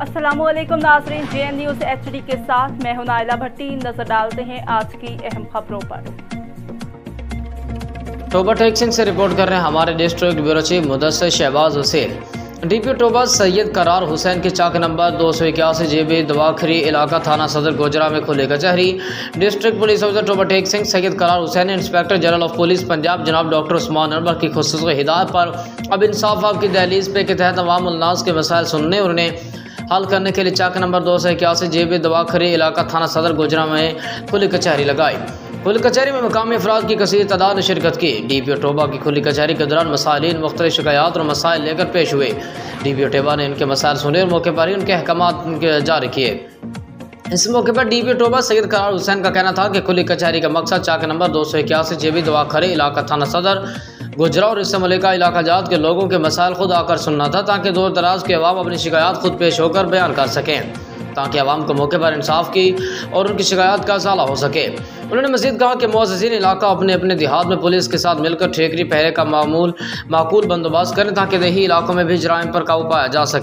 अस्सलामुअलैकुम नाज़रीन, JN news HD के साथ मैं हूं नाइला भट्टी। नजर डालते हैं आज की अहम खबरों पर। टोबा टेक्सिंग से रिपोर्ट कर रहे हैं हमारे district bureau chief Mudassir Shahbaz Hussain. DPO Toba Syed Karar Hussain के चाक नंबर 281 JB दवाखरी इलाका थाना सदर गोजरा में खुले कचहरी। District police officer Toba टेक्सिंग Syed Karar Hussain ने inspector general of police Punjab जनाब डॉक्टर उस्मान अनवर की खुसूसी हिदायत पर अब इंसाफ आपकी दहलीज पे के तहत अवाम उन्नास के मसाइल सुनने और उन्हें हल करने के लिए चाक नंबर 281 JB दवाखरी इलाका थाना सदर गोजरा में खुली कचहरी लगाई। खुली कचहरी में मकामी अफराद की कसीर तादाद ने शिरकत की। DPO टोबा की खुली कचहरी के दौरान मसाइलिन मुख्तलिफ शिकायत और मसाइल लेकर पेश हुए। DPO टोबा ने इनके मसाइल सुने और मौके पर ही उनके अहकामात जारी किए। इस मौके पर DPO टोबा सैयद करार हुसैन का कहना था कि खुली कचहरी का मकसद चाक नंबर 281 JB दवाखरी इलाका थाना सदर गुजरा और इससे मलिका इलाका जात के लोगों के मसाइल खुद आकर सुनना था, ताकि दूर दराज के अवाम अपनी शिकायत खुद पेश होकर बयान कर सकें, ताकि अवाम को मौके पर इंसाफ की और उनकी शिकायत का साला हो सके। उन्होंने मज़ीद कहा कि मुअज़्ज़िज़ीन इलाका अपने अपने देहात में पुलिस के साथ मिलकर ठेकरी पहरे का माकूल बंदोबस्त करें, ताकि देही इलाकों में भी जराइम पर काबू पाया जा सके।